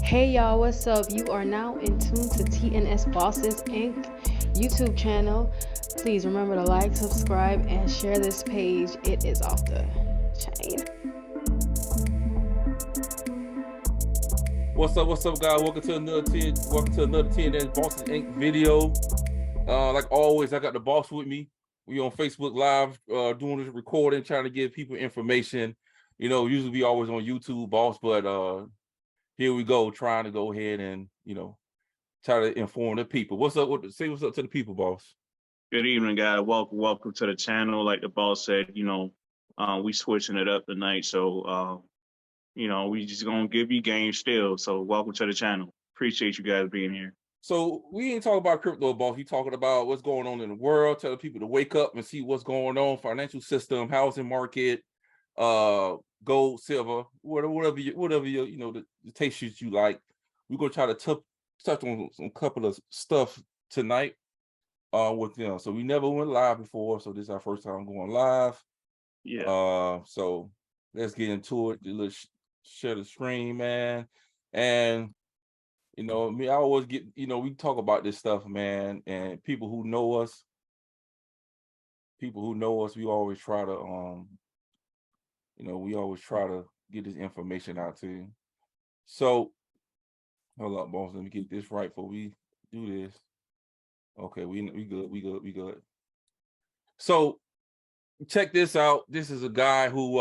Hey y'all, what's up? You are now in tune to TNS Bosses Inc. YouTube channel. Please remember to like, subscribe, and share this page. It is off the chain. What's up, guys? Welcome to another TNS Bosses Inc. video. Like always, I got the boss with me. We on Facebook Live, doing this recording, trying to give people information. You know, usually we always on YouTube, boss, but here we go, trying to go ahead and try to inform the people. Say what's up to the people, boss. Good evening, guys. Welcome to the channel. Like the boss said, we switching it up tonight. So, we just gonna give you game still. So, welcome to the channel. Appreciate you guys being here. So we ain't talking about crypto, boss. We talking about what's going on in the world, telling people to wake up and see what's going on, financial system, housing market, gold, silver, whatever the tastes you like. We're gonna try to touch on some couple of stuff tonight with them. So we never went live before, so this is our first time going live. Yeah. So let's get into it. Let's share the screen, man. And I always get, we talk about this stuff, man, and people who know us, we always try to get this information out to you. So hold up, boss. Let me get this right before we do this. Okay, we good. So check this out. This is a guy who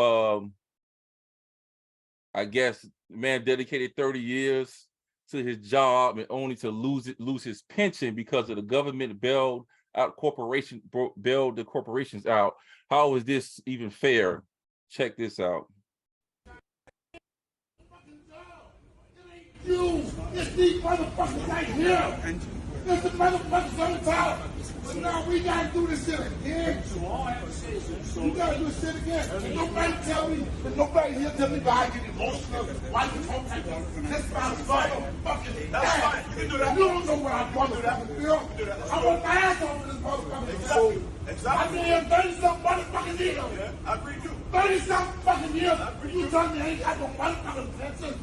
I guess man dedicated 30 years to his job and only to lose his pension because of the government bailed the corporations out. How is this even fair? Check this out. You, it's these motherfuckers right here. It's the motherfuckers on the top. But now we gotta do this shit again. You gotta do this shit again. And nobody tell me, and nobody here tell me why I get emotional. Why you talk like that? That's my motherfucking ass. You don't know what I motherfucking feel. I want my ass off of this motherfucking Exactly. I've been here 30-something motherfucking years. Yeah, I agree too. 30-something fucking years. You tell me I ain't got no motherfucking pension.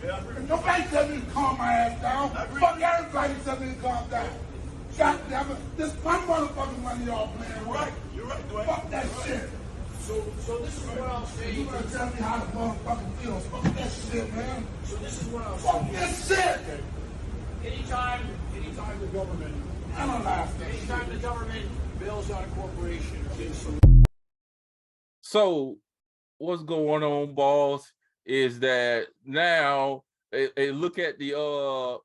Yeah, nobody tell me to calm my ass down. Fuck everybody tell me to calm down. God damn it. This is my motherfucking money y'all playing with. You're right, Dwight. Fuck that shit. So this is what I'm saying. You gonna tell me how to motherfucking feel. Fuck that shit, man. So this is what I'm saying. Fuck this shit. Anytime the government, anytime the government bails out a corporation, So what's going on, boss, is that now look at your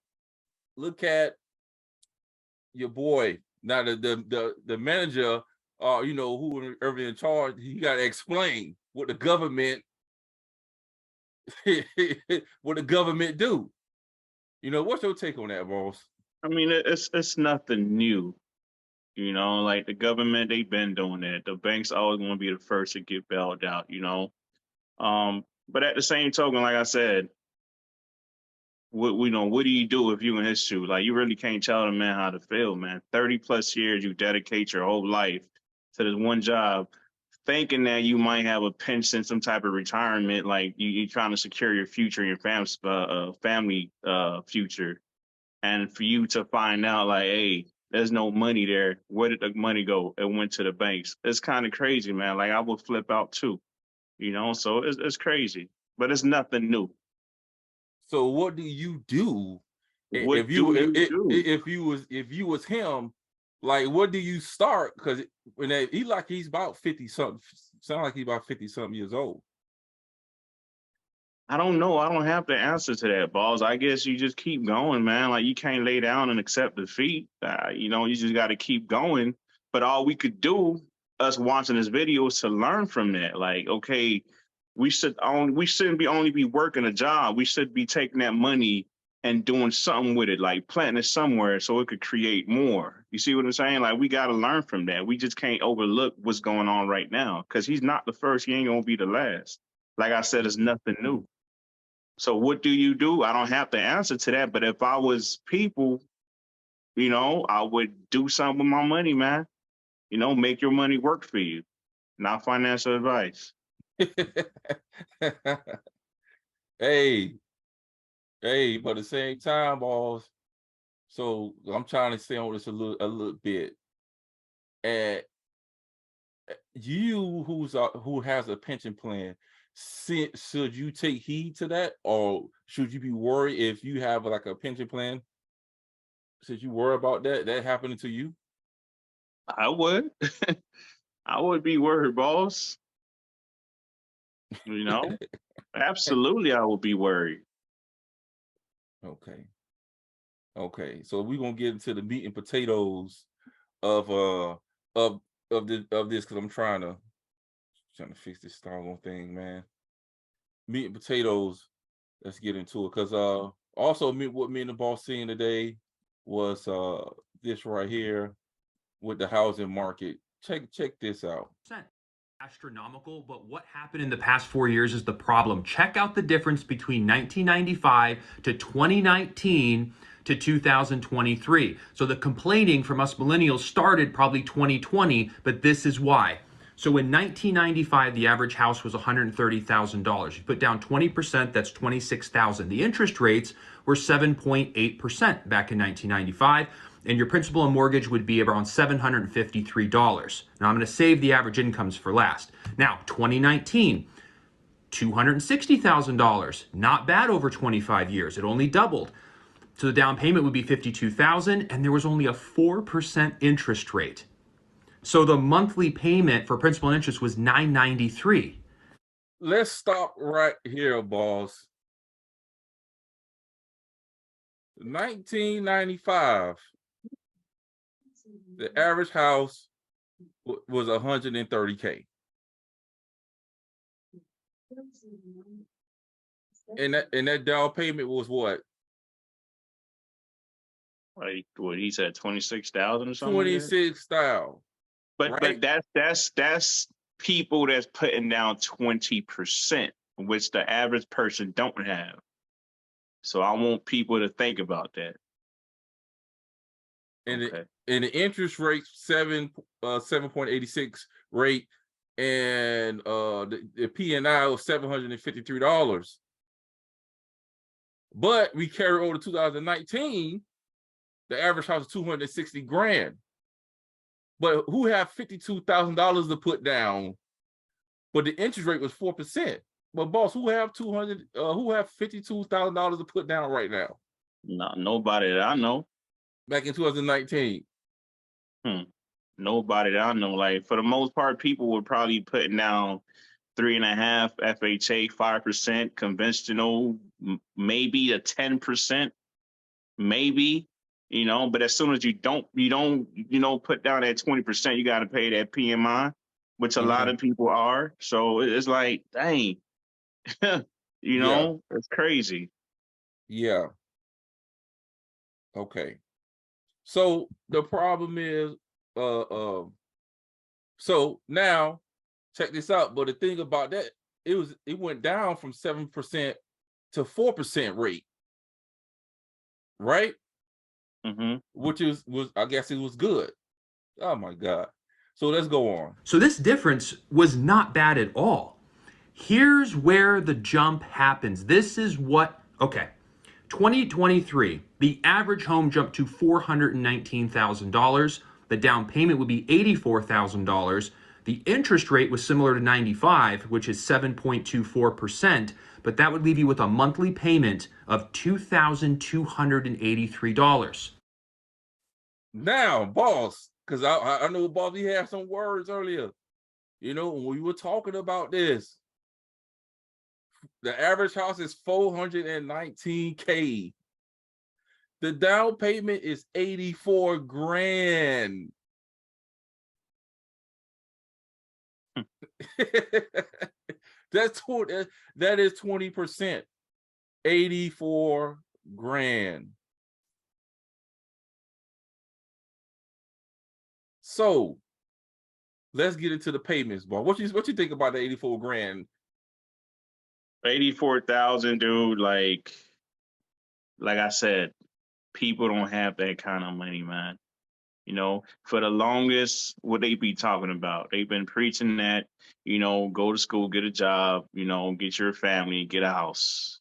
boy. Now the manager, whoever in charge, he got to explain what the government do. What's your take on that, boss? I mean, it's nothing new. Like the government, they've been doing that. The banks always going to be the first to get bailed out. But at the same token, like I said, what do you do if you in his shoe? Like, you really can't tell a man how to feel, man. 30+ years, you dedicate your whole life to this one job, thinking that you might have a pension, some type of retirement, like you're trying to secure your future, your family future. And for you to find out, like, hey, there's no money there. Where did the money go? It went to the banks. It's kind of crazy, man. Like, I would flip out too, so it's crazy, but it's nothing new. So what do you do if you was him? Like, what do you start? Because he's about 50 something. Sound like he's about 50 something years old. I don't know. I don't have the answer to that, boss. I guess you just keep going, man. Like, you can't lay down and accept defeat. You just got to keep going. But all we could do, us watching this video, is to learn from that. Like, okay, we shouldn't be only be working a job. We should be taking that money and doing something with it, like planting it somewhere so it could create more. You see what I'm saying? Like, we got to learn from that. We just can't overlook what's going on right now, because he's not the first. He ain't going to be the last. Like I said, it's nothing new. So what do you do? I don't have the answer to that. But if I was people, I would do something with my money, man. Make your money work for you. Not financial advice. Hey, Hey, but at the same time, boss. So I'm trying to stay on this a little bit. And you, who has a pension plan, should you take heed to that, or should you be worried if you have like a pension plan? Should you worry about that happening to you? I would. I would be worried, boss. You know, absolutely, I would be worried. Okay. Okay. So we're gonna get into the meat and potatoes of of of this, because I'm trying to fix this doggone thing, man. Meat and potatoes. Let's get into it. Cause also what me and the boss seen today was this right here with the housing market. Check this out. Astronomical, but what happened in the past 4 years is the problem. Check out the difference between 1995 to 2019 to 2023. So the complaining from us millennials started probably 2020, but this is why. So in 1995, the average house was $130,000. You put down 20%, that's $26,000. The interest rates were 7.8% back in 1995. And your principal and mortgage would be around $753. Now I'm going to save the average incomes for last. Now, 2019, $260,000. Not bad over 25 years. It only doubled. So the down payment would be $52,000, and there was only a 4% interest rate. So the monthly payment for principal and interest was $993. Let's stop right here, boss. 1995. The average house was 130K. And that down payment was what? Like what he said, 26,000 or something. 26,000. But right? that's people that's putting down 20%, which the average person don't have. So I want people to think about that. And Okay. and the interest rate 7.86 rate, and the P&I was $753. But we carry over to 2019, the average house is 260 grand. But who have $52,000 to put down? But the interest rate was 4%. But boss, who have $52,000 to put down right now? No, nobody that I know. Back in 2019. Nobody that I know. Like for the most part, people were probably putting down 3.5 FHA, 5% conventional, maybe a 10%, maybe. You know, but as soon as you don't put down that 20%, you got to pay that PMI, which a lot of people are. So it's like, dang, it's crazy. Yeah. Okay. So the problem is, so now check this out. But the thing about that, it went down from 7% to 4% rate, right? Which was I guess it was good. Oh my God. So let's go on. So this difference was not bad at all. Here's where the jump happens. This is what, okay, 2023, the average home jumped to $419,000. The down payment would be $84,000. The interest rate was similar to 95, which is 7.24%, but that would leave you with a monthly payment of $2,283. Now, boss, because I know, boss, he had some words earlier. You know, when we were talking about this, the average house is 419K. The down payment is 84 grand. That is 20%. 84 grand. So let's get into the payments, boss. What you think about the 84 grand? 84,000, dude. Like I said, people don't have that kind of money, man. You know, for the longest, what they be talking about, they've been preaching that, go to school, get a job, get your family, get a house.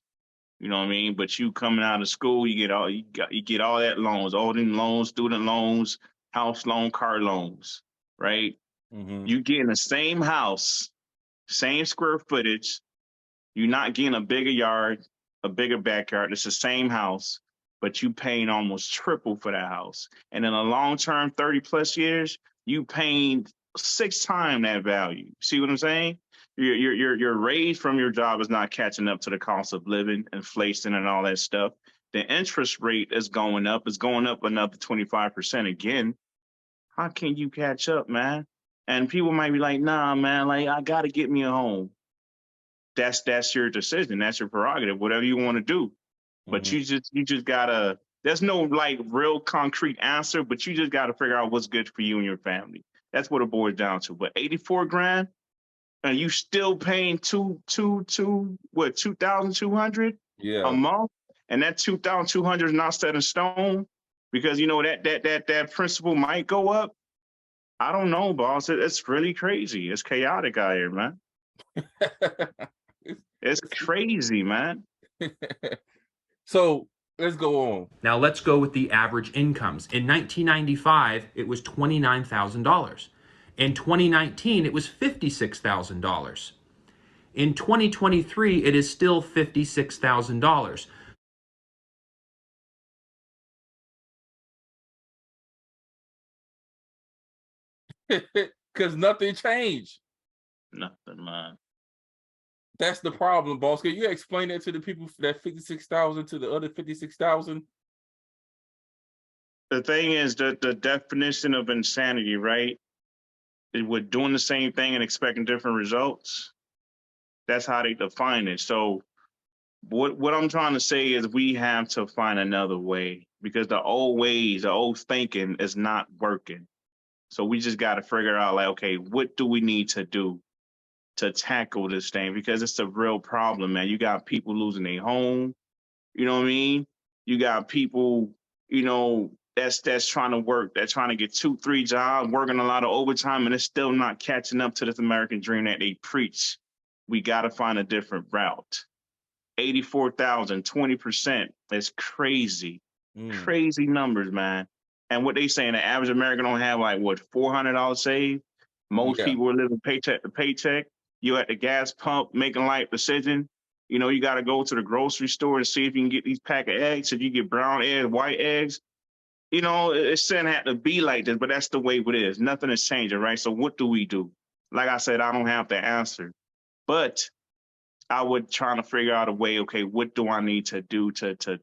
You know what I mean? But you coming out of school, you get all that loans, all them loans, student loans, house loan, car loans, right? Mm-hmm. You get in the same house, same square footage. You're not getting a bigger yard, a bigger backyard. It's the same house, but you paying almost triple for that house. And in a long term, 30 plus years, you paying 6 times that value. See what I'm saying? Your raise from your job is not catching up to the cost of living, inflation, and all that stuff. The interest rate is going up. It's going up another 25% again. How can you catch up, man? And people might be like, nah, man, like I gotta get me a home. That's your decision. That's your prerogative, whatever you want to do. But Mm-hmm. you just gotta, there's no like real concrete answer, but you just gotta figure out what's good for you and your family. That's what it boils down to. But 84 grand, and you still paying 2,200 a Yeah. month, and that 2,200 is not set in stone because you know that principal might go up. I don't know, boss. It's really crazy. It's chaotic out here, man. It's crazy, man. So let's go on. Now let's go with the average incomes. In 1995, it was $29,000. In 2019, it was $56,000. In 2023, it is still $56,000. Because nothing changed. Nothing, man. That's the problem, boss. Can you explain that to the people, that 56,000 to the other 56,000? The thing is that the definition of insanity, right? Is we're doing the same thing and expecting different results. That's how they define it. So what I'm trying to say is we have to find another way because the old ways, the old thinking is not working. So we just got to figure out like, okay, what do we need to do to tackle this thing? Because it's a real problem, man. You got people losing their home. You know what I mean? You got people, you know, that's trying to work, that's trying to get 2-3 jobs, working a lot of overtime, and it's still not catching up to this American dream that they preach. We got to find a different route. 84,000, 20%. That's crazy. Crazy numbers, man. And what they saying, the average American don't have like what, $400 saved? Most Yeah. people are living paycheck to paycheck. You at the gas pump making life decision. You know, you got to go to the grocery store to see if you can get these pack of eggs. If you get brown eggs, white eggs, you know, it shouldn't have to be like this, but that's the way it is. Nothing is changing, right? So what do we do? Like I said, I don't have the answer, but I would try to figure out a way. Okay, what do I need to do to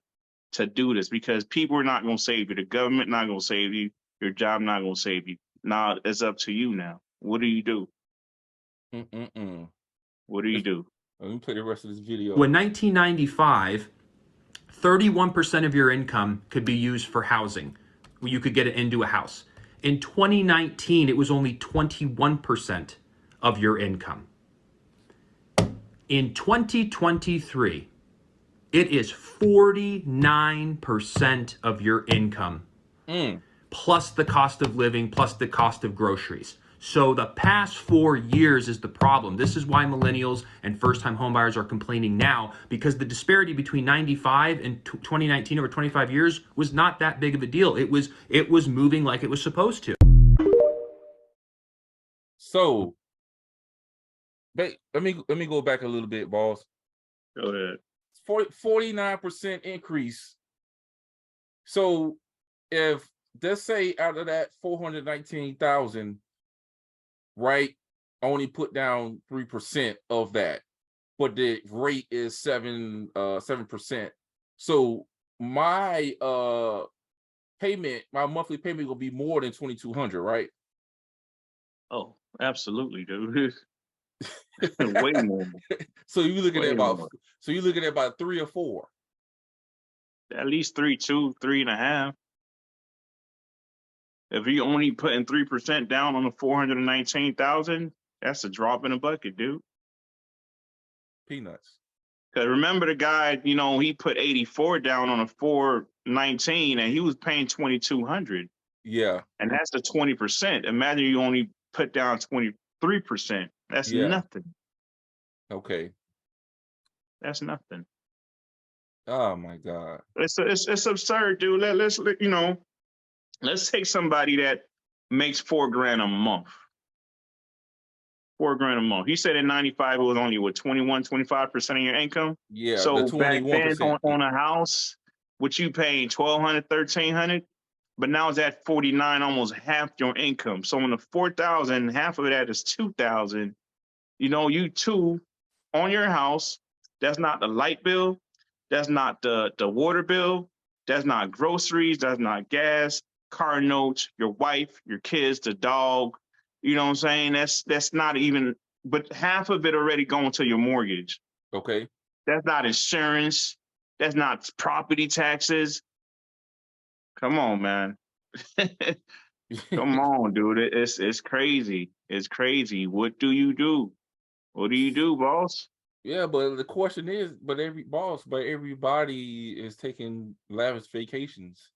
do this? Because people are not going to save you. The government not going to save you. Your job not going to save you. Now it's up to you. Now, what do you do? What do you do? Let me play the rest of this video. In 1995, 31% of your income could be used for housing. You could get it into a house. In 2019, it was only 21% of your income. In 2023, it is 49% of your income, plus the cost of living, plus the cost of groceries. So the past 4 years is the problem. This is why millennials and first-time homebuyers are complaining now, because the disparity between 95 and 2019 over 25 years was not that big of a deal. It was moving like it was supposed to. So let me go back a little bit, boss. Go ahead. 49% increase. So if, let's say out of that 419,000, right, only put down 3% of that, but the rate is 7%. So my payment, my monthly payment will be more than 2,200, right? Oh, absolutely, dude. Way more. So you looking Way at about more. so you're looking at about 3 or 4. At least 3.2, 3.5. If you only putting 3% down on the 419,000, that's a drop in the bucket, dude. Peanuts. Because remember the guy, you know, he put 84 down on a 419 and he was paying 2,200. Yeah. And that's the 20%. Imagine you only put down 23%. That's Yeah. nothing. Okay. That's nothing. Oh my God. It's absurd, dude. Let's take somebody that makes $4 grand a month. $4 grand a month. He said in 95 it was only what 21-25% of your income. Yeah, the So back then 21%. on a house, what you paying 1,200, 1,300, but now it's at 49, almost half your income. So on the 4,000, half of that is 2,000. You two on your house. That's not the light bill. That's not the water bill. That's not groceries. That's not gas, car notes, your wife, your kids, the dog. You know what I'm saying? That's not even, but half of it already going to your mortgage. Okay. That's not insurance. That's not property taxes. Come on, man. Come on, dude. It's crazy. It's crazy. What do you do? What do you do, boss? Yeah, but the question is, but everybody is taking lavish vacations.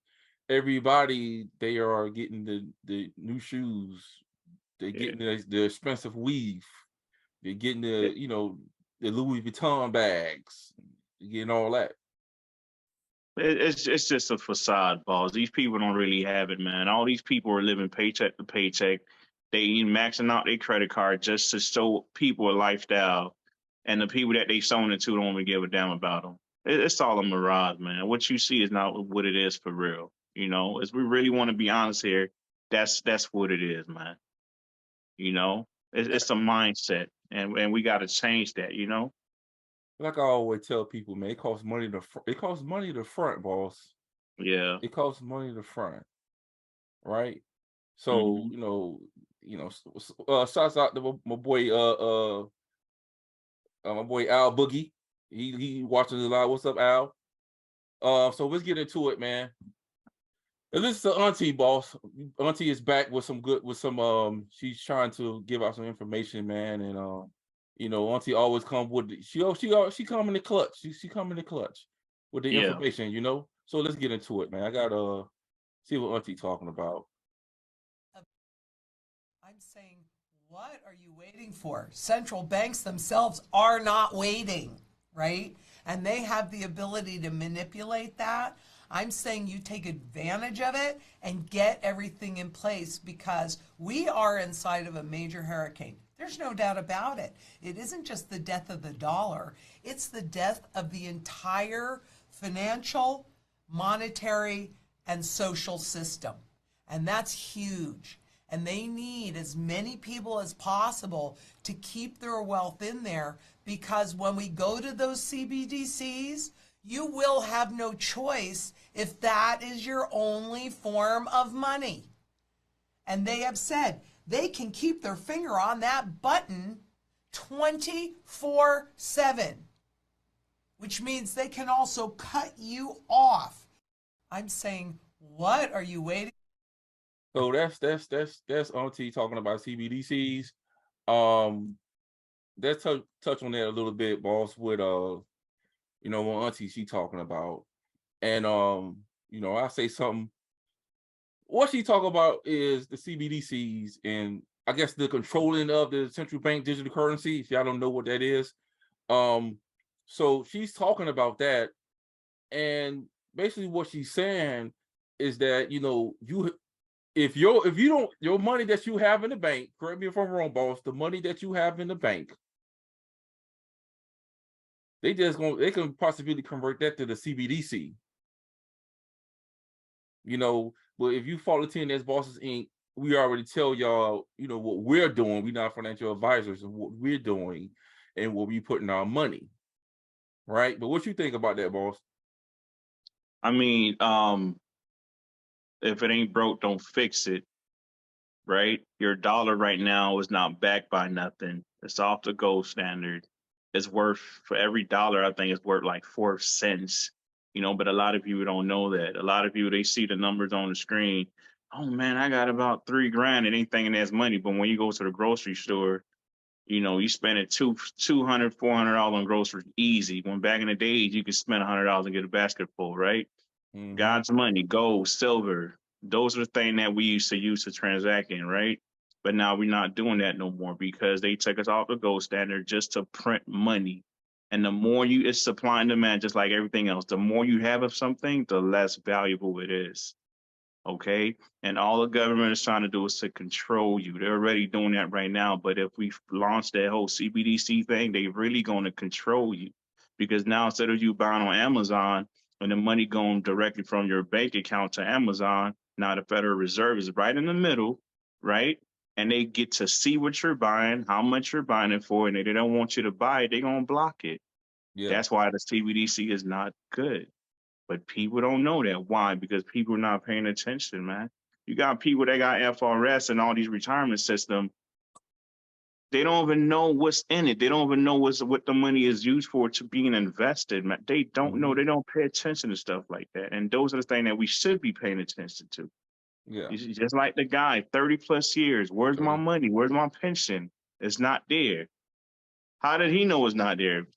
Everybody, they are getting the new shoes. They're Yeah. getting the expensive weave. They're getting Yeah. the Louis Vuitton bags. You're getting all that. It's just a facade, boss. These people don't really have it, man. All these people are living paycheck to paycheck. They maxing out their credit card just to show people a lifestyle, and the people that they showing it to don't even give a damn about them. It's all a mirage, man. What you see is not what it is for real. As we really want to be honest here, that's what it is, man. It's a mindset, and we got to change that. Like I always tell people, man, it costs money to front, boss. Yeah. It costs money to front, right? So shouts out to my boy my boy Al Boogie. He watches a lot. What's up, Al? So let's get into it, man. And this is the Auntie, boss. Auntie is back with some she's trying to give out some information, man. And Auntie always come with she come in the clutch. She come in the clutch with the Yeah. information, So let's get into it, man. I gotta see what Auntie talking about. I'm saying, what are you waiting for? Central banks themselves are not waiting, right? And they have the ability to manipulate that. I'm saying you take advantage of it and get everything in place, because we are inside of a major hurricane. There's no doubt about it. It isn't just the death of the dollar. It's the death of the entire financial, monetary, and social system. And that's huge. And they need as many people as possible to keep their wealth in there, because when we go to those CBDCs, you will have no choice if that is your only form of money. And they have said they can keep their finger on that button 24/7, which means they can also cut you off. I'm saying, what are you waiting? So that's Auntie talking about CBDCs. Let's touch on that a little bit, boss, with what Auntie she talking about. And I say something. What she talk about is the CBDCs and I guess the controlling of the central bank digital currency. If y'all don't know what that is. So she's talking about that, and basically what she's saying is that if your money that you have in the bank, correct me if I'm wrong, boss, the money that you have in the bank, they can possibly convert that to the CBDC. But if you follow TNS Bosses Inc., we already tell y'all, what we're doing. We're not financial advisors, and what we're doing and where we putting our money. Right? But what you think about that, boss? I mean, if it ain't broke, don't fix it. Right? Your dollar right now is not backed by nothing. It's off the gold standard. It's worth, for every dollar, I think it's worth like 4 cents. But a lot of people don't know that. A lot of people, they see the numbers on the screen. Oh man, I got about $3,000. It ain't thinking that's money. But when you go to the grocery store, you spending $200, $400 on groceries easy. When back in the days, you could spend $100 and get a basket full, right? Mm-hmm. God's money, gold, silver. Those are the things that we used to use to transact in, right? But now we're not doing that no more, because they took us off the gold standard just to print money. And the more you, it's supply and demand, just like everything else. The more you have of something, the less valuable it is. Okay. And all the government is trying to do is to control you. They're already doing that right now. But if we launch that whole CBDC thing, they really going to control you, because now instead of you buying on Amazon and the money going directly from your bank account to Amazon, now the Federal Reserve is right in the middle, right? And they get to see what you're buying, how much you're buying it for, and if they don't want you to buy it, they're going to block it. Yeah. That's why the CBDC is not good. But people don't know that. Why? Because people are not paying attention, man. You got people that got FRS and all these retirement systems. They don't even know what's in it. They don't even know what the money is used for to being invested, man. They don't know. They don't pay attention to stuff like that. And those are the things that we should be paying attention to. Yeah. It's just like the guy, 30 plus years. Where's my money? Where's my pension? It's not there. How did he know it's not there?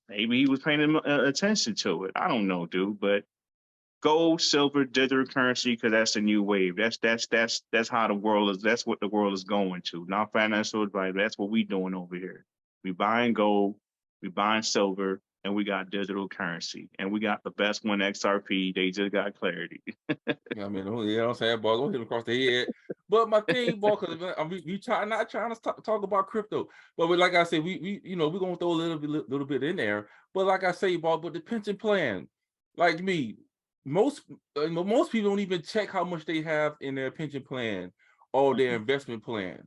Maybe he was paying attention to it. I don't know, dude. But gold, silver, digital currency, because that's the new wave. That's how the world is. That's what the world is going to. Not financial advice. That's what we doing over here. We buying gold, we buying silver, and we got digital currency, and we got the best one, XRP. They just got clarity. Yeah, I mean, you know what I'm saying, boss, don't hit him across the head. But my thing, boss, because we not trying to talk about crypto, but like I said, we you know, we're gonna throw a little bit in there. But like I say, boss, but the pension plan, like me, most people don't even check how much they have in their pension plan or their investment plan.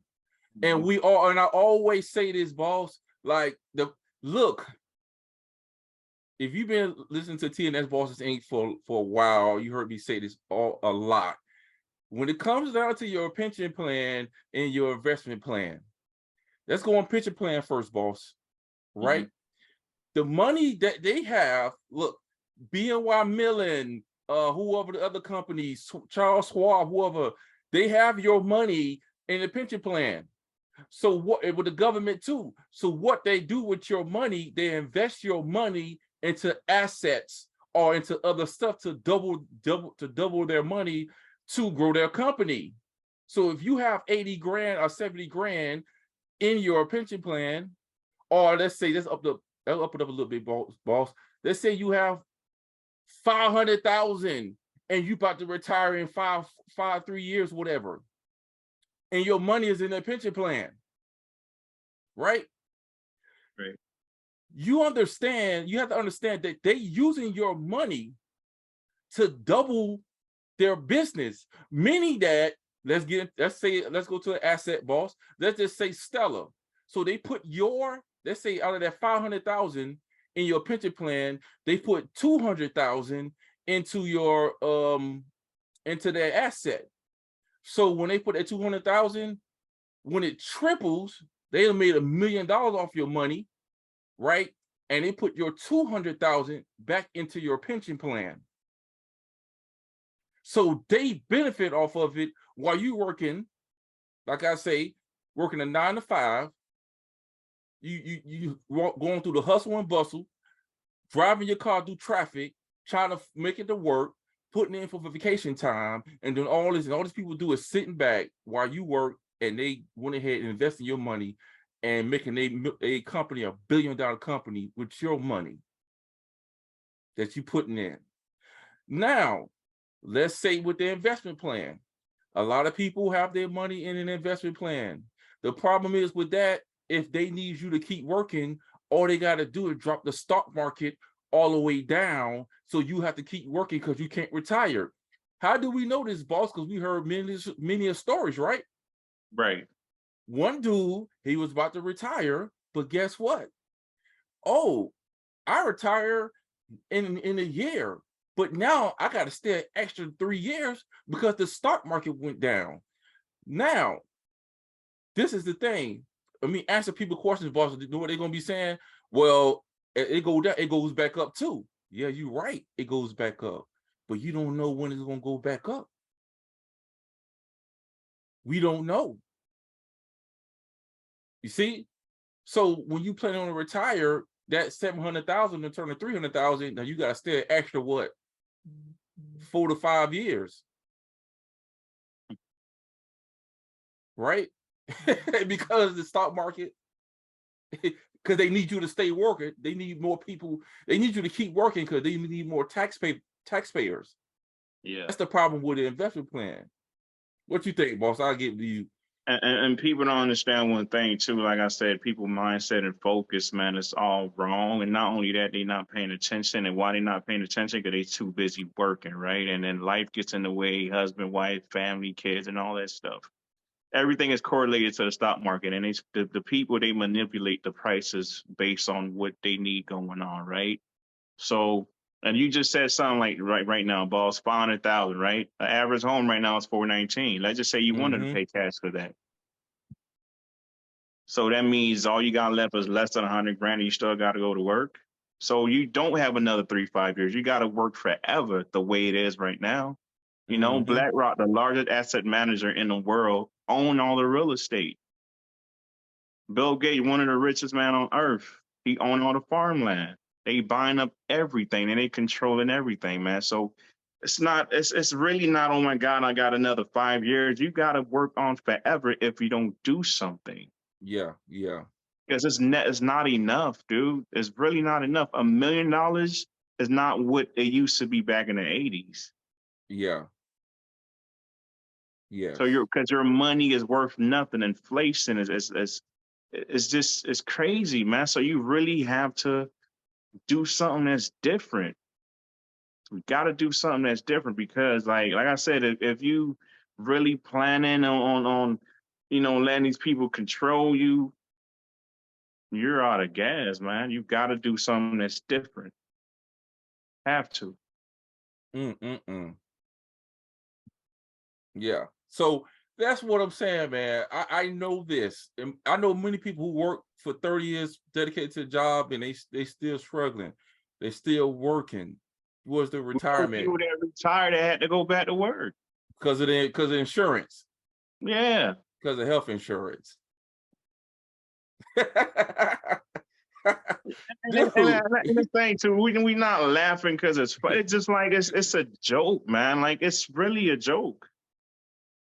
And and I always say this, boss, like look. If you've been listening to TNS Bosses Inc. for a while, you heard me say this a lot. When it comes down to your pension plan and your investment plan, let's go on pension plan first, boss. Right? The money that they have, look, BNY Mellon, whoever the other companies, Charles Schwab, whoever, they have your money in the pension plan. So what with the government too? So what they do with your money, they invest your money into assets or into other stuff to double their money to grow their company. So if you have 80 grand or 70 grand in your pension plan, or let's say let's up it up a little bit, boss. Let's say you have 500,000 and you about to retire in 3 years, whatever, and your money is in their pension plan, right? Right. You have to understand that they using your money to double their business, meaning that let's go to an asset, boss. Let's just say Stellar. So they put let's say out of that 500,000 in your pension plan, they put 200,000 into your into their asset. So when they put that 200,000, when it triples, they have made $1 million off your money, right? And they put your 200,000 back into your pension plan. So they benefit off of it while you working, like I say, working a 9 to 5. You going through the hustle and bustle, driving your car through traffic, trying to make it to work, putting in for vacation time, and then all these people do is sitting back while you work, and they went ahead and investing your money and making a company, $1 billion company with your money that you putting in. Now, let's say with the investment plan, a lot of people have their money in an investment plan. The problem is with that, if they need you to keep working, all they got to do is drop the stock market all the way down, so you have to keep working because you can't retire. How do we know this, boss? Because we heard many stories, right? Right. One dude, he was about to retire, but guess what? Oh, I retire in a year, but now I got to stay an extra 3 years because the stock market went down. Now, this is the thing. I mean, answer people questions, boss. You know what they're gonna be saying? Well, it goes down, it goes back up too. Yeah, you're right. It goes back up, but you don't know when it's gonna go back up. We don't know. You see? So when you plan on to retire, that 700,000 to turn to 300,000, now you gotta stay extra what? 4 to 5 years. Right? Because the stock market, because they need you to stay working. They need more people. They need you to keep working because they need more taxpayers. Yeah. That's the problem with the investment plan. What you think, boss? I'll give you. And people don't understand one thing too. Like I said, people mindset and focus, man, it's all wrong. And not only that, they not paying attention. And why they not paying attention? Because they too busy working, right? And then life gets in the way, husband, wife, family, kids, and all that stuff. Everything is correlated to the stock market, and the people, they manipulate the prices based on what they need going on, right? So, and you just said something like right now, boss, 500,000, right? The average home right now is 419. Let's just say you wanted to pay cash for that. So that means all you got left is less than 100 grand, and you still got to go to work. So you don't have another 3-5 years. You got to work forever the way it is right now. You know, BlackRock, the largest asset manager in the world, own all the real estate. Bill Gates, one of the richest man on earth, he owned all the farmland. They buying up everything and they controlling everything, man. So it's really not, oh my God, I got another 5 years. You got to work on forever if you don't do something. Yeah. Because it's not enough, dude. It's really not enough. $1 million is not what it used to be back in the 80s. Yeah. So because your money is worth nothing. Inflation is it's crazy, man. So you really have to do something that's different. We got to do something that's different because, like I said, if you really planning on letting these people control you, you're out of gas, man. You got to do something that's different. Have to. Yeah. So that's what I'm saying, man. I know this. And I know many people who work for 30 years dedicated to a job and they still struggling. They still working towards their retirement. People that retired, they had to go back to work. Because of insurance. Yeah. Because of health insurance. And the thing too, we not laughing because it's just like it's a joke, man. Like it's really a joke.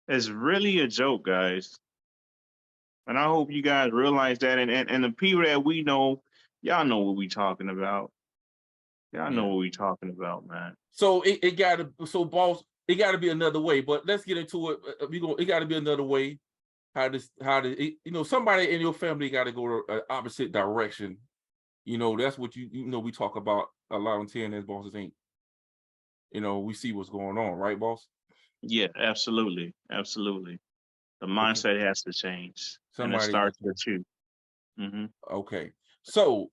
It's really a joke, guys. And I hope you guys realize that. And the people that we know, y'all know what we talking about. Y'all know what we talking about, man. So it gotta boss, it gotta be another way. But let's get into it. It gotta be another way. Somebody in your family gotta go to opposite direction. That's what we talk about a lot on TNS Bosses Inc. We see what's going on, right, boss? Yeah, absolutely. Absolutely. The mindset has to change. And it starts with you. Okay. So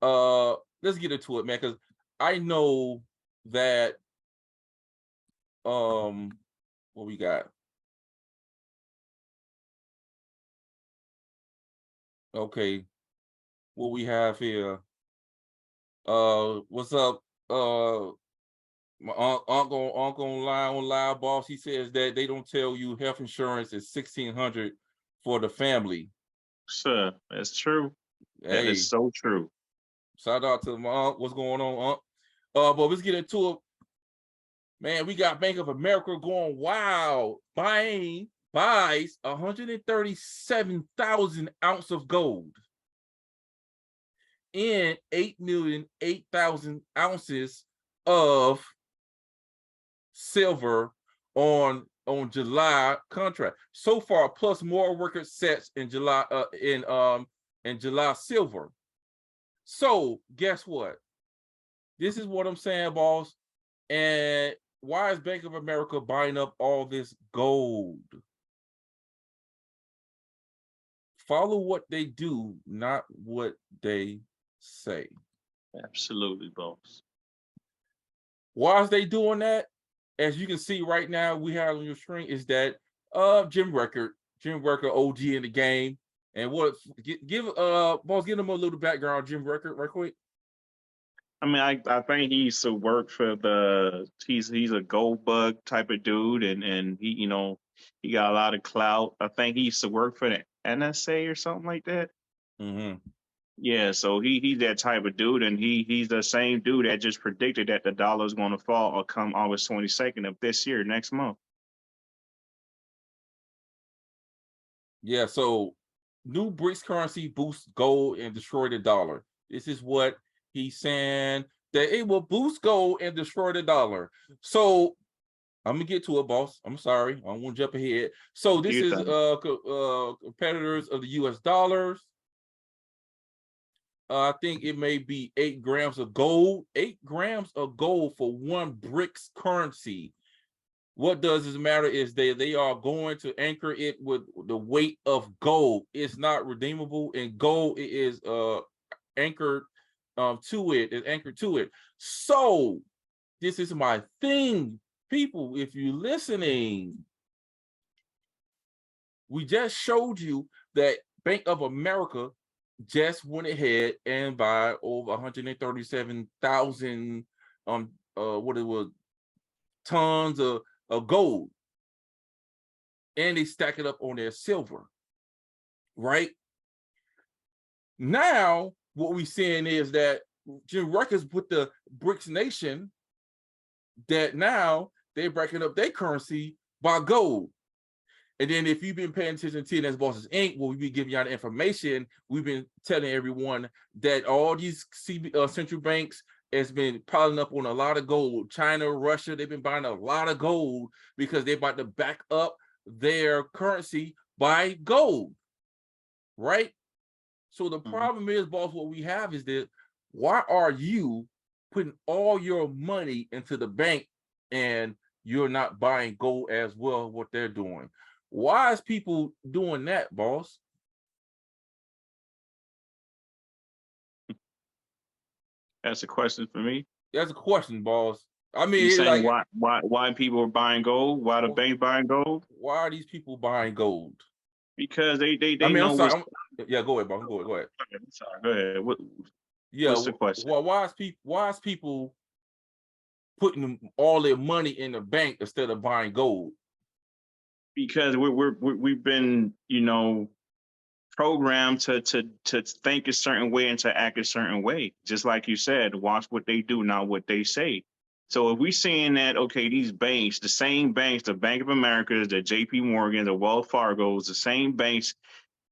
let's get into it, man, because I know that what we got. Okay. What we have here. What's up? My uncle on live, boss. He says that they don't tell you health insurance is $1,600 for the family. Sure, that's true. Hey, that is so true. Shout out to my uncle. What's going on, Unc? But let's get into it. Man, we got Bank of America going wild. Buys 137,000 ounces of gold and 8,000 ounces of silver on July contract so far, plus more record sets in July in July silver. So guess what? This is what I'm saying, boss. And why is Bank of America buying up all this gold? Follow what they do, not what they say. Absolutely, boss. Why is they doing that? As you can see right now, we have on your screen is that Jim Record OG in the game. And what boss, give them a little background, Jim Record, right quick. I mean, I think he used to work for he's a gold bug type of dude, and he he got a lot of clout. I think he used to work for the NSA or something like that. Yeah, so he's that type of dude, and he's the same dude that just predicted that the dollar is going to fall or come August 22nd of this year, next month. Yeah, so new BRICS currency boosts gold and destroy the dollar. This is what he's saying, that it will boost gold and destroy the dollar. So I'm gonna get to it, boss. I'm sorry, I don't want to jump ahead. So this is competitors of the US dollars. I think it may be 8 grams of gold. 8 grams of gold for one BRICS currency. What does it matter is they are going to anchor it with the weight of gold. It's not redeemable, and gold is anchored to it. It's anchored to it. So this is my thing, people. If you're listening, we just showed you that Bank of America just went ahead and buy over 137,000 tons of gold, and they stack it up on their silver. Right now, what we're seeing is that Jim records with the BRICS nation, that now they're breaking up their currency by gold. And then if you've been paying attention to TNS Bosses Inc., well, we've been giving you the information. We've been telling everyone that all these central banks has been piling up on a lot of gold. China, Russia, they've been buying a lot of gold because they're about to back up their currency by gold, right? So the problem is, boss, what we have is that, why are you putting all your money into the bank and you're not buying gold as well, what they're doing? Why is people doing that, boss? That's a question for me. That's a question, boss. I mean, You it's saying like, why people are buying gold? Why the bank buying gold? why are these people buying gold? Because they I mean, know I'm sorry. Yeah, go ahead, boss. Go ahead. I'm sorry. Go ahead. Yeah, what's the question? Why is people putting all their money in the bank instead of buying gold? Because we've been, programmed to think a certain way and to act a certain way. Just like you said, watch what they do, not what they say. So if we're seeing that, okay, these banks, the same banks, the Bank of America, the JP Morgan, the Wells Fargo's, the same banks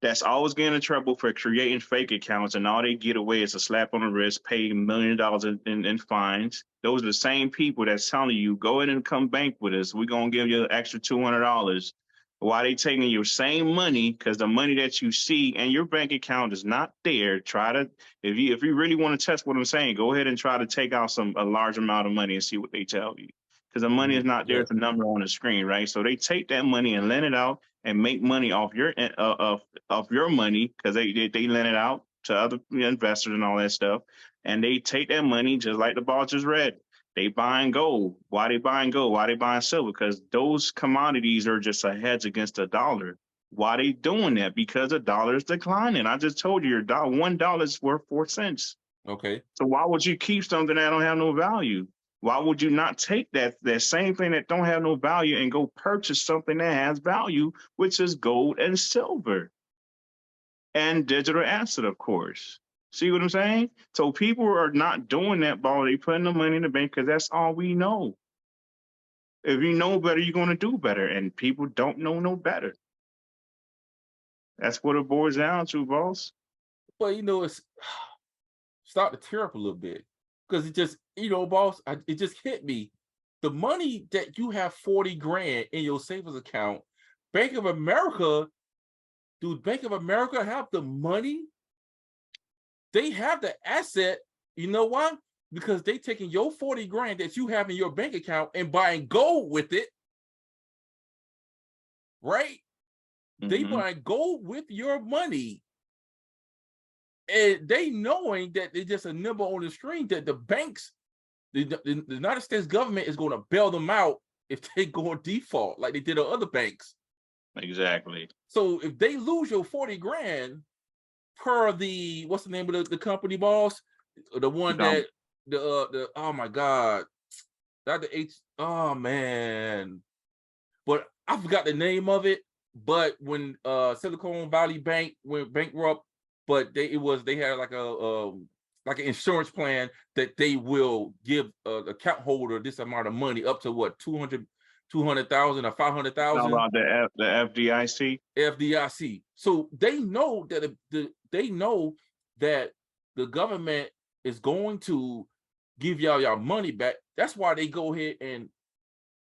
that's always getting in trouble for creating fake accounts, and all they get away is a slap on the wrist, pay $1 million in fines. Those are the same people that's telling you, go ahead and come bank with us. We're going to give you an extra $200. Why they taking your same money? Because the money that you see in your bank account is not there. Try to, if you really want to test what I'm saying, go ahead and try to take out a large amount of money and see what they tell you. Because the money is not there, it's a number on the screen, right? So they take that money and lend it out and make money off your money, because they lend it out to other investors and all that stuff. And they take that money, just like the boss just read. They buying gold. Why they buying gold? Why they buying silver? Because those commodities are just a hedge against the dollar. Why they doing that? Because the dollar is declining. I just told you, $1 is worth 4 cents. Okay. So why would you keep something that don't have no value? Why would you not take that same thing that don't have no value and go purchase something that has value, which is gold and silver and digital asset, of course? See what I'm saying? So people are not doing that, ball. They putting the money in the bank because that's all we know. If you know better, you're going to do better. And people don't know no better. That's what it boils down to, boss. But, it's start to tear up a little bit, because it just, boss, it just hit me. The money that you have 40 grand in your savings account, Bank of America, do Bank of America have the money? They have the asset. You know why? Because they taking your 40 grand that you have in your bank account and buying gold with it. Right? Mm-hmm. They buying gold with your money. And they knowing that they're just a number on the screen, that the banks, the United States government is going to bail them out if they go on default, like they did on other banks. Exactly. So if they lose your 40 grand, per the, what's the name of the company, boss? The one that the oh my God, not the H. Oh man, but I forgot the name of it. But when Silicon Valley Bank went bankrupt, but they had like an insurance plan that they will give the account holder this amount of money, up to what, $200 200,000 or Talking 500,000 about the FDIC. FDIC. So they know that they know that the government is going to give y'all money back. That's why they go ahead and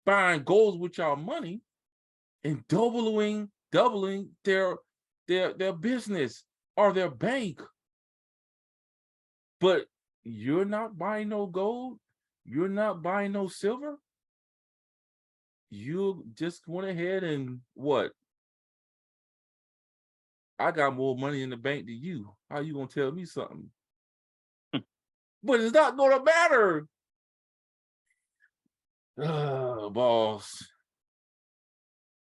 buying gold with y'all money and doubling their business or their bank. But you're not buying no gold, you're not buying no silver. You just went ahead and what? I got more money in the bank than you. How you gonna tell me something? But it's not gonna matter. Boss.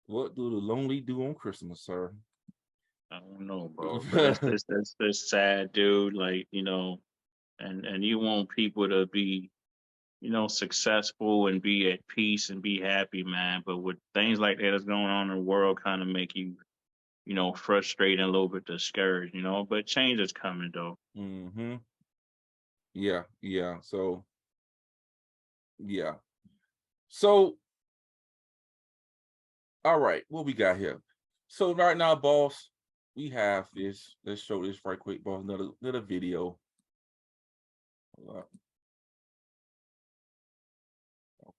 What do the lonely do on Christmas, sir? I don't know, bro. But that's sad, dude. Like, you know, and you want people to be, you know, successful and be at peace and be happy, man. But with things like that that's going on in the world, kind of make you, you know, frustrated and a little bit discouraged, you know. But change is coming, though. Mm-hmm. Yeah, yeah. So, yeah. So, all right, what we got here? So right now, boss, we have this. Let's show this right quick, boss. Another video. Hold up.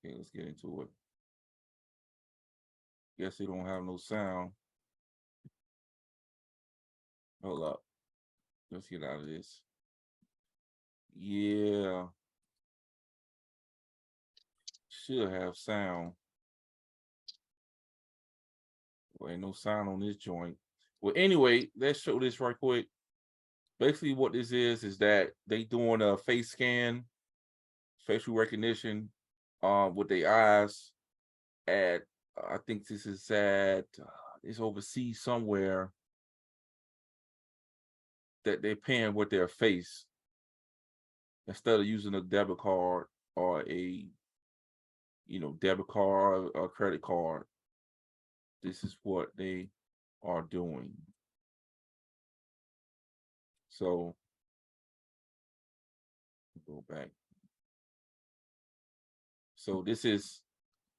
Okay, let's get into it. Guess it don't have no sound. Hold up. Let's get out of this. Yeah. Should have sound. Well, ain't no sound on this joint. Well, anyway, let's show this right quick. Basically, what this is that they doing a face scan, facial recognition, with their eyes at, I think this is at, it's overseas somewhere, that they're paying with their face instead of using a debit card or a, you know, debit card or credit card. This is what they are doing. So go back. So this is,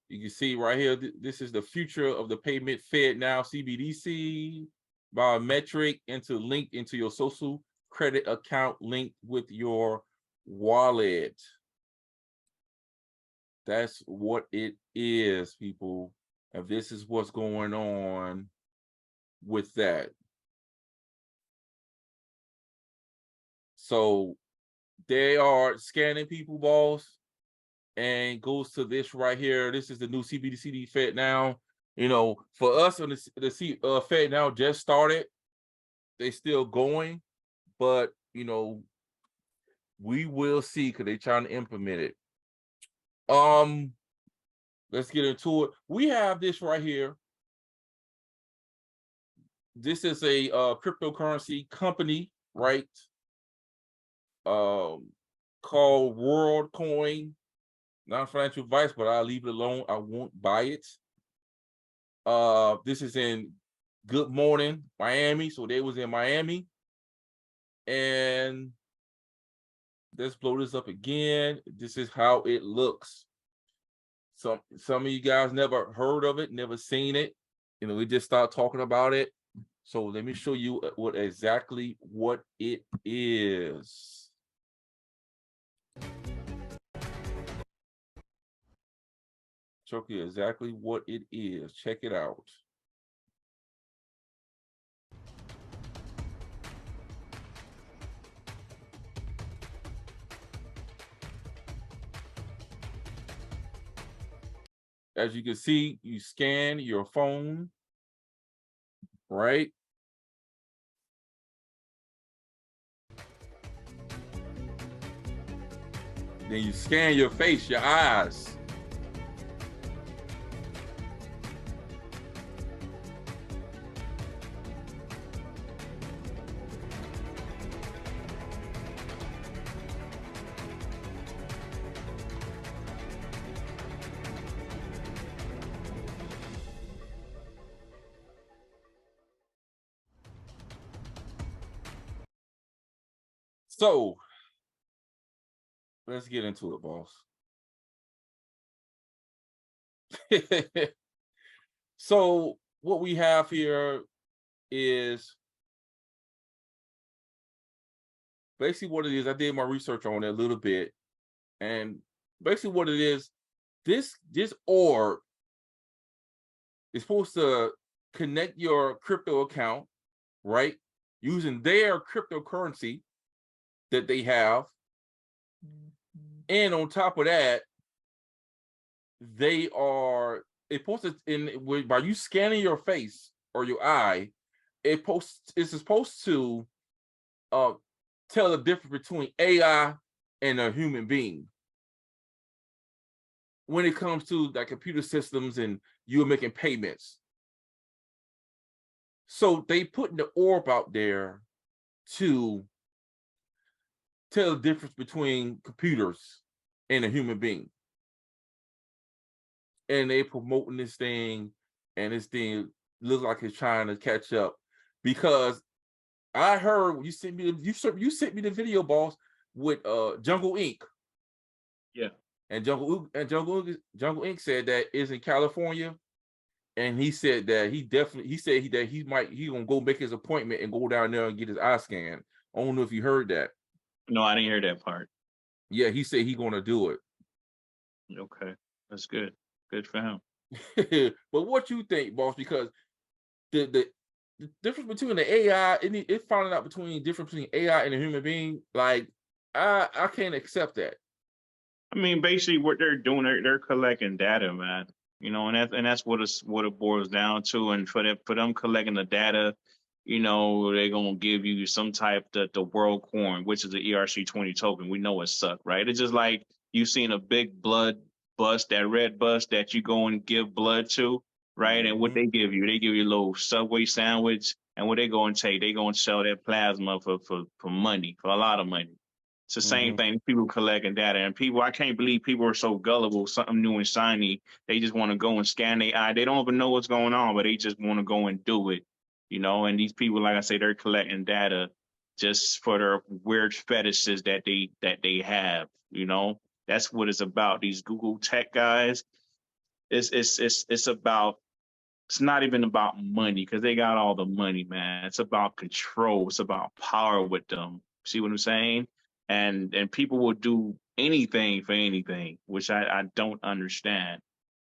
you can see right here, this is the future of the payment. FedNow CBDC biometric link into your social credit account linked with your wallet. That's what it is, people. And this is what's going on with that. So they are scanning people, boss, and goes to this right here. This is the new CBDC FedNow. You know, for us, on the FedNow just started. They still going, but you know, we will see because they're trying to implement it. Let's get into it. We have this right here. This is a cryptocurrency company, right? Called WorldCoin. Not financial advice, but I'll leave it alone. I won't buy it. This is in Good Morning, Miami. So they was in Miami. And let's blow this up again. This is how it looks. Some of you guys never heard of it, never seen it. You know, we just start talking about it. So let me show you exactly what it is. Show you exactly what it is. Check it out. As you can see, you scan your phone, right? Then you scan your face, your eyes. So let's get into it, boss. So what we have here is basically what it is. I did my research on it a little bit, and basically what it is, this orb is supposed to connect your crypto account, right? Using their cryptocurrency that they have. And on top of that, it's supposed to, by you scanning your face or your eye, it's supposed to tell the difference between AI and a human being when it comes to like computer systems and you're making payments. So they put the orb out there to tell the difference between computers and a human being. And they promoting this thing, and this thing looks like it's trying to catch up. Because I heard you sent me the video, boss, with Jungle Inc. Yeah. And Jungle Inc. said that it's in California. And he said that he gonna go make his appointment and go down there and get his eye scan. I don't know if you heard that. No, I didn't hear that part. Yeah, he said he's gonna do it. Okay, that's good. Good for him. But what you think, boss? Because the difference between the AI, it's finding out between difference between AI and a human being. Like I can't accept that. I mean, basically, what they're doing, they're collecting data, man. You know, and that's what it boils down to. And for them collecting the data, you know, they're gonna give you some type the world coin, which is the ERC20 token. We know it sucked, right? It's just like you seen a big blood bust, that red bust that you go and give blood to, right? And what they give you a little Subway sandwich, and what they go and take, they go and sell that plasma for money, for a lot of money. It's the same thing. People collecting data, and people, I can't believe people are so gullible. Something new and shiny, they just want to go and scan their eye. They don't even know what's going on, but they just want to go and do it, you know. And these people, like I say, they're collecting data just for their weird fetishes that they have, you know. That's what it's about. These Google tech guys, it's about. It's not even about money, because they got all the money, man. It's about control. It's about power with them. See what I'm saying? And people will do anything for anything, which I don't understand.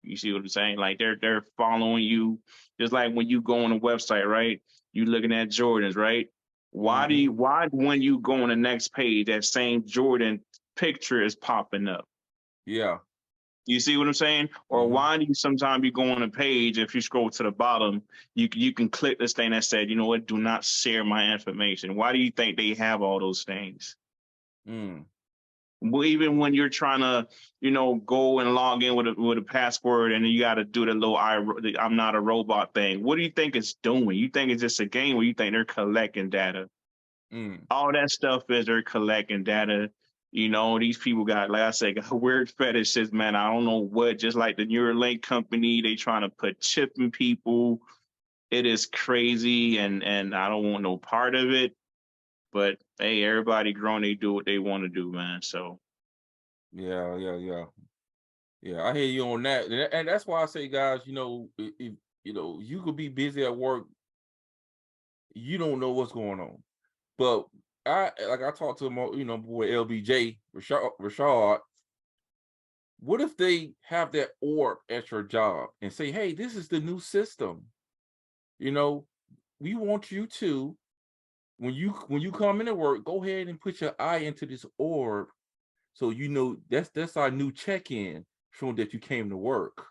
You see what I'm saying? Like they're following you, just like when you go on a website, right? You looking at Jordans, right? Why when you go on the next page, that same Jordan picture is popping up? Yeah. You see what I'm saying? Or why do you sometimes you go on a page, if you scroll to the bottom, you can click this thing that said, you know what, do not share my information. Why do you think they have all those things? Well, even when you're trying to, you know, go and log in with a password, and you got to do the little I'm not a robot thing. What do you think it's doing? You think it's just a game, or you think they're collecting data? All that stuff is they're collecting data. You know, these people got, like I said, got weird fetishes, man. I don't know what, just like the Neuralink company, they trying to put chip in people. It is crazy, and I don't want no part of it. But hey, everybody grown, they do what they want to do, man. So Yeah. I hear you on that, and that's why I say, guys, you know, if you know, you could be busy at work, you don't know what's going on. But I talked to my, you know, boy LBJ Rashad. What if they have that orb at your job and say, hey, this is the new system. You know, we want you to, when you come into work, go ahead and put your eye into this orb, so you know that's our new check-in, showing that you came to work.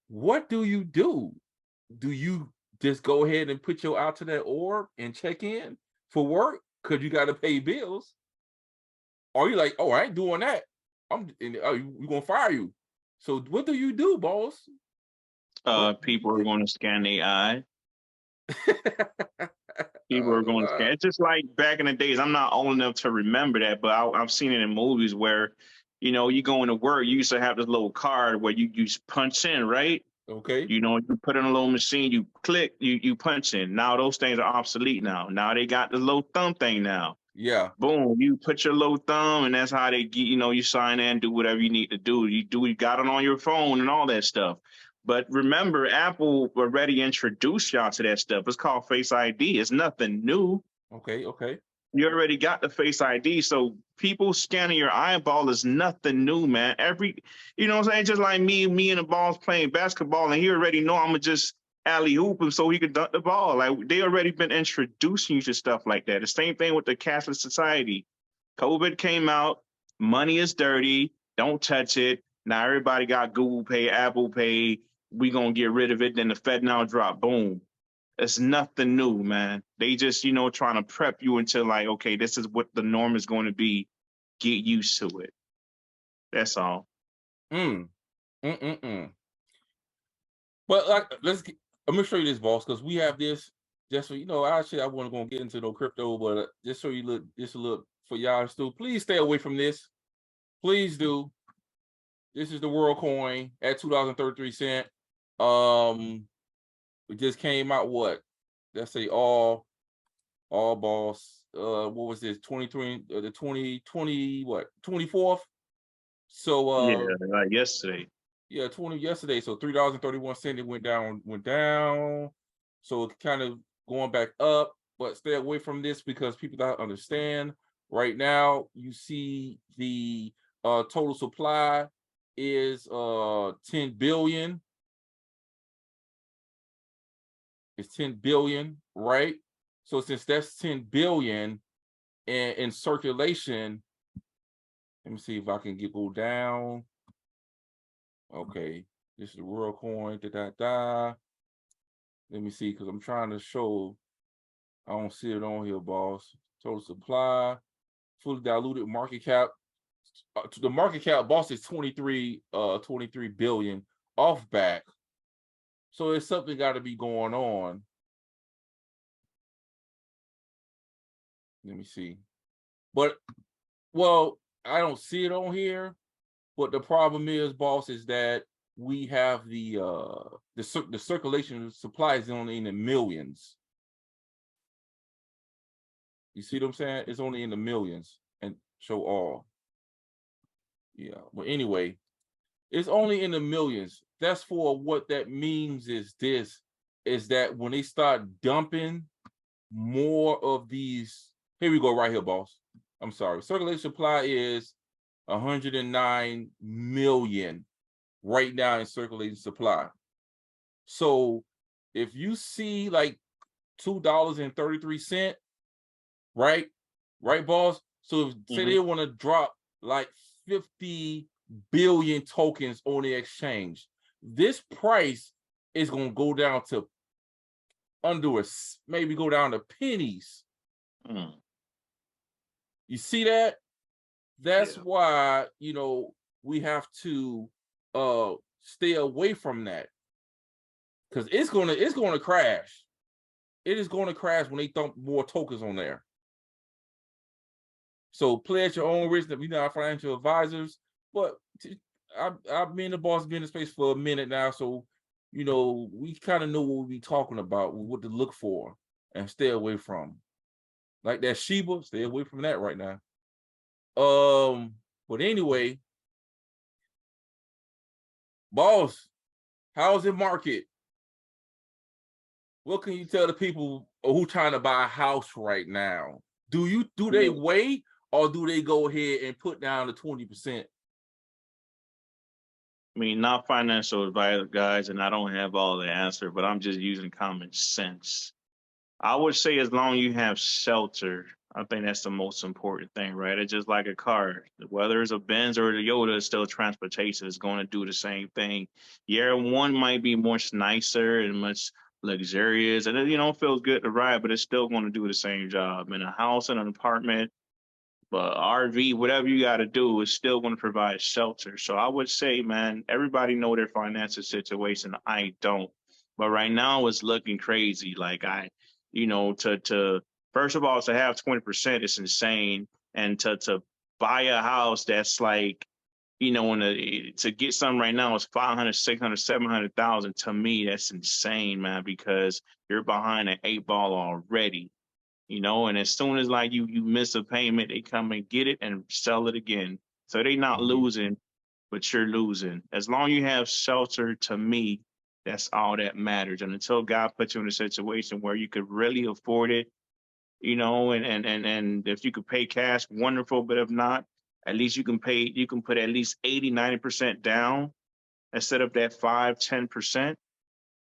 What do? Do you just go ahead and put your eye to that orb and check in for work because you got to pay bills? Or you like, oh, I ain't doing that. We're gonna fire you. So what do you do, boss? people are going to scan their eye. People are going to scan. It's just like back in the days. I'm not old enough to remember that, but I've seen it in movies where, you know, you go into work, you used to have this little card where you just punch in, right? Okay. You know, you put in a little machine, you click, you punch in. Now those things are obsolete now. Now they got the little thumb thing now. Yeah. Boom, you put your little thumb, and that's how they get, you sign in, do whatever you need to do. You got it on your phone and all that stuff. But remember, Apple already introduced y'all to that stuff. It's called Face ID. It's nothing new. Okay. Okay. You already got the Face ID. So people scanning your eyeball is nothing new, man. You know what I'm saying? Just like me and the balls playing basketball, and he already know I'm gonna just alley hoop him so he can dunk the ball. Like they already been introducing you to stuff like that. The same thing with the cashless society. COVID came out, money is dirty, don't touch it. Now everybody got Google Pay, Apple Pay. We gonna get rid of it. Then the Fed now drop, boom. It's nothing new, man. They just, trying to prep you into like, okay, this is what the norm is going to be. Get used to it. That's all. Mm. Mm. But like, I'm gonna show you this, boss, because we have this. Just so you know, actually, I wasn't gonna get into no crypto, but just so you look, just a look for y'all still. Please stay away from this. Please do. This is the World Coin at $2.33. It just came out. What? Let's say all boss. What was this? 23, the 2020, what? 24th. So Yeah, like yesterday. yeah, 20 yesterday. So $3.31. It went down. So it kind of going back up, but stay away from this because people don't understand. Right now, you see the total supply is 10 billion. It's 10 billion, right? So since that's 10 billion in circulation, let me see if I can go down. Okay, this is the World Coin. Let me see, because I'm trying to show. I don't see it on here, boss. Total supply, fully diluted market cap. The market cap, boss, is 23 billion off back. So it's something got to be going on. Let me see. But well, I don't see it on here. But the problem is, boss, is that we have the circulation supply is only in the millions. You see what I'm saying? It's only in the millions and show all. Yeah, but anyway, it's only in the millions. That's for what that means is that when they start dumping more of these, here we go right here, boss. I'm sorry. Circulation supply is 109 million right now in circulating supply. So if you see like $2.33, right, boss. So if, say they want to drop like 50 billion tokens on the exchange, this price is going to go down to maybe go down to pennies. You see that? That's why, we have to stay away from that, because it's gonna crash. It is going to crash when they dump more tokens on there. So play at your own risk. That we're not financial advisors, but I've been the boss, been in the space for a minute now, so we kind of know what we talking about, what to look for, and stay away from. Like that Shiba, stay away from that right now. But anyway, boss, how's the market? What can you tell the people who trying to buy a house right now? Do they wait, or do they go ahead and put down the 20%? I mean, not financial advisor, guys, and I don't have all the answer, but I'm just using common sense. I would say as long as you have shelter, I think that's the most important thing, right? It's just like a car. Whether it's a Benz or a Toyota, it's still transportation. It's going to do the same thing. Yeah, one might be much nicer and much luxurious, and it feels good to ride, but it's still going to do the same job. In a house, in an apartment, but RV, whatever you got to do, is still going to provide shelter. So I would say, man, everybody know their financial situation. I don't, but right now it's looking crazy. Like to first of all, to have 20% is insane, and to buy a house that's like, to get something right now is 500, 600, 700,000. To me, that's insane, man, because you're behind an 8 ball already. you know, and as soon as like you miss a payment, they come and get it and sell it again. So they not Mhm. losing, but you're losing. As long as you have shelter, to me, that's all that matters. And until God puts you in a situation where you could really afford it, you know, and if you could pay cash, wonderful. But if not, at least you can put at least 80, 90% down instead of that 5, 10%,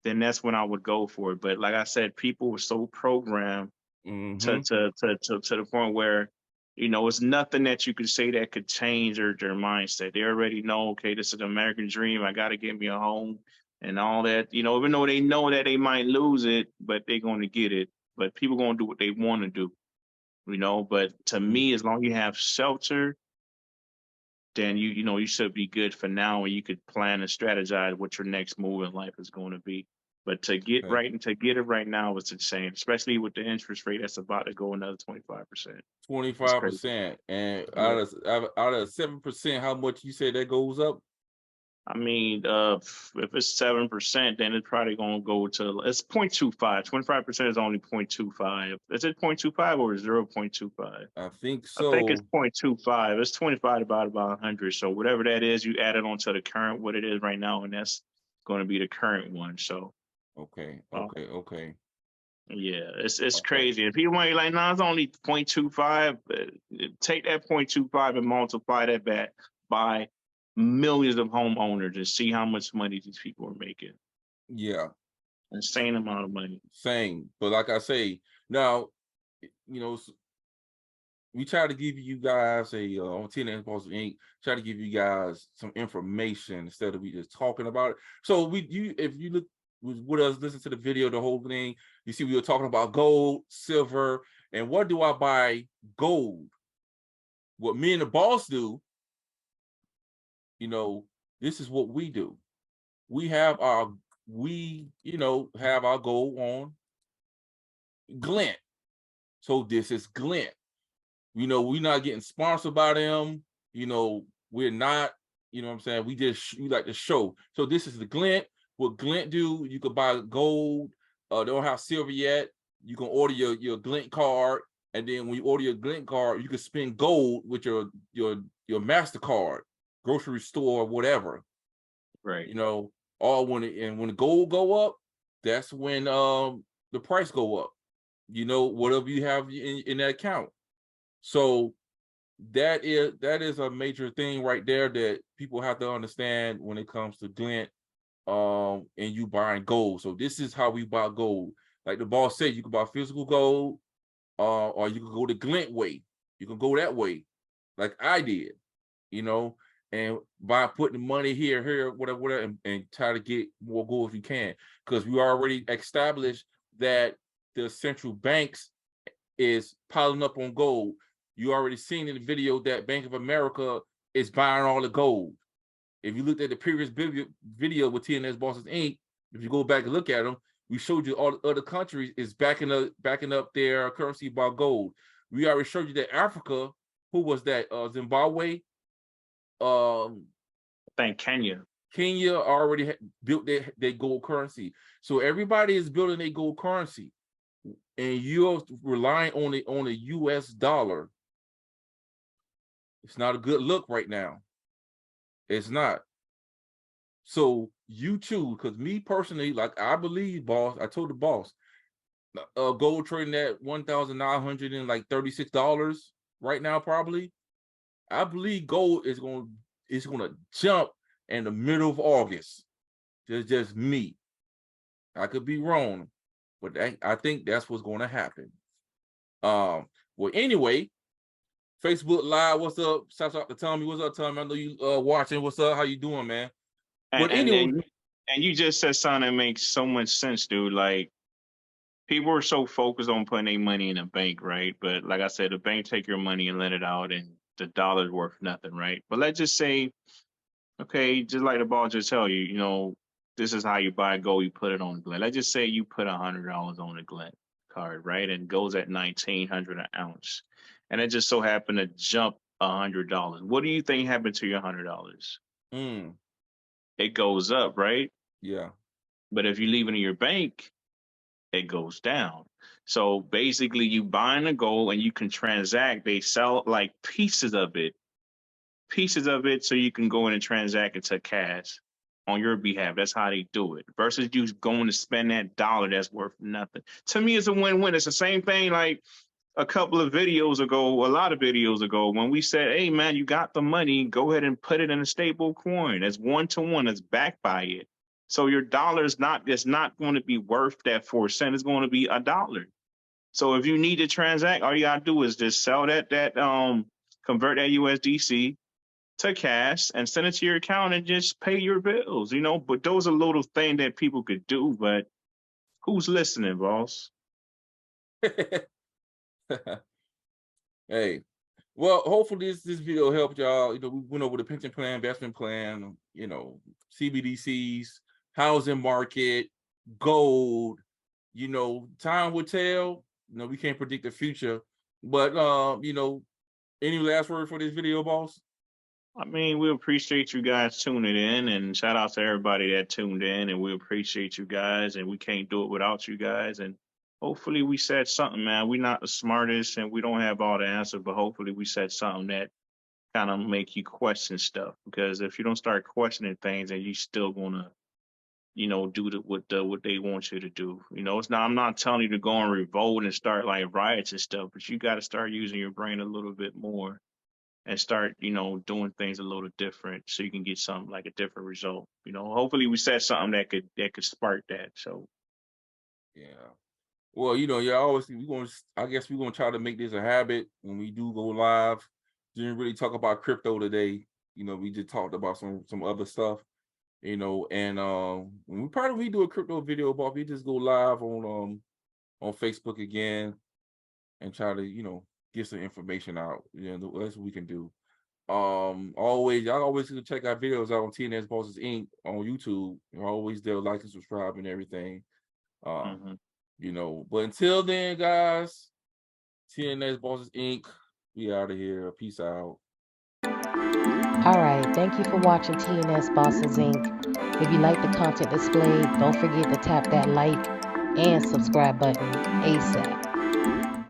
then that's when I would go for it. But like I said, people were so programmed Mm-hmm. to the point where, you know, it's nothing that you could say that could change their mindset. They already know, okay, this is the American dream. I got to get me a home and all that. You know, even though they know that they might lose it, but they're going to get it. But people going to do what they want to do, you know. But to me, as long as you have shelter, then you know you should be good for now, and you could plan and strategize what your next move in life is going to be. But to get Okay. right and to get it right now is insane, especially with the interest rate that's about to go another 25%. It's crazy. 25%. And Yeah. out of 7%, how much you say that goes up? I mean, if it's 7%, then it's probably gonna go to it's 0.25. 25% is only 0.25. Is it 0.25 or 0.25? I think I think it's so. 0.25. It's 25 about 100. So whatever that is, you add it onto the current what it is right now, and that's going to be the current one. So Okay. uh, Okay. yeah, it's Okay. crazy. If people might be like, no, it's only 0.25. Take that 0.25 and multiply that back by millions of homeowners and see how much money these people are making. Yeah. Insane amount of money. Same. But like I say, now, you know, we try to give you guys on TNS Bosses Inc. Try to give you guys some information instead of we just talking about it. So if you look with us, listen to the video, the whole thing, you see we were talking about gold, silver, and what do I buy gold? What me and the boss do, you know, this is what we do. We have our gold on Glint. So this is Glint. You know, we're not getting sponsored by them. You know, we're not, you know what I'm saying? We like to show. So this is the Glint. What Glint do, you could buy gold. They don't have silver yet. You can order your Glint card. And then when you order your Glint card, you can spend gold with your MasterCard, grocery store, whatever. Right. You know, all when the gold go up, that's when the price go up. You know, whatever you have in that account. So that is a major thing right there that people have to understand when it comes to Glint and you buying gold. So this is how we buy gold. Like the boss said, you can buy physical gold, or you can go the Glint way. You can go that way, like I did, you know, and by putting money here, whatever, and try to get more gold if you can, because we already established that the central banks is piling up on gold. You already seen in the video that Bank of America is buying all the gold. If you looked at the previous video with TNS Bosses Inc., if you go back and look at them, we showed you all the other countries is backing up their currency by gold. We already showed you that Africa, who was that? Zimbabwe, I think Kenya. Kenya already built their gold currency. So everybody is building their gold currency, and you're relying on the US dollar. It's not a good look right now. It's not. So you choose, because me personally, like I believe, boss, I told the boss, gold trading at $1,936 right now, probably. I believe gold is gonna jump in the middle of August. Just me. I could be wrong, but I think that's what's going to happen. Well, anyway, Facebook Live, what's up? Shout out to Tommy. What's up, Tommy? I know you watching. What's up? How you doing, man? But anyway, And you just said something that makes so much sense, dude. Like people are so focused on putting their money in a bank, right? But like I said, the bank take your money and let it out, and the dollar's worth nothing, right? But let's just say, okay, just like the ball just tell you, you know, this is how you buy gold. You put it on Glint. Let's just say you put $100 on a Glint card, right? And it goes at 1,900 an ounce, and it just so happened to jump $100. What do you think happened to your $100? It goes up, right? yeah. But if you leave it in your bank, it goes down. So basically, you buying the gold and you can transact. They sell like pieces of it, so you can go in and transact into cash on your behalf. That's how they do it. Versus you going to spend that dollar that's worth nothing. To me, it's a win-win. It's the same thing like a lot of videos ago, when we said, hey man, you got the money, go ahead and put it in a stable coin. That's 1-to-1, it's backed by it. So your dollar is not going to be worth that 4 cents, it's going to be $1. So if you need to transact, all you gotta do is just sell that convert that USDC to cash and send it to your account and just pay your bills, but those are little things that people could do, but who's listening, boss? Hey, well, hopefully this video helped y'all. We went over the pension plan, investment plan, CBDCs, housing market, gold. Time will tell. We can't predict the future, but any last word for this video, boss? I mean, we appreciate you guys tuning in, and shout out to everybody that tuned in, and we appreciate you guys, and we can't do it without you guys. And hopefully we said something, man. We're not the smartest and we don't have all the answers, but hopefully we said something that kind of make you question stuff. Because if you don't start questioning things, then you still gonna, do what they want you to do. I'm not telling you to go and revolt and start like riots and stuff, but you got to start using your brain a little bit more and start, doing things a little different so you can get something like a different result. Hopefully we said something that could spark that. So yeah. Well, I guess we're gonna try to make this a habit when we do go live. Didn't really talk about crypto today. We just talked about some other stuff. And when we do a crypto video, but we just go live on Facebook again and try to get some information out. That's what we can do. Y'all always can check our videos out on TNS Bosses Inc. on YouTube. You're always there, like and subscribe and everything. But until then, guys, TNS Bosses Inc. We out of here. Peace out. All right, thank you for watching TNS Bosses Inc. If you like the content displayed, don't forget to tap that like and subscribe button ASAP.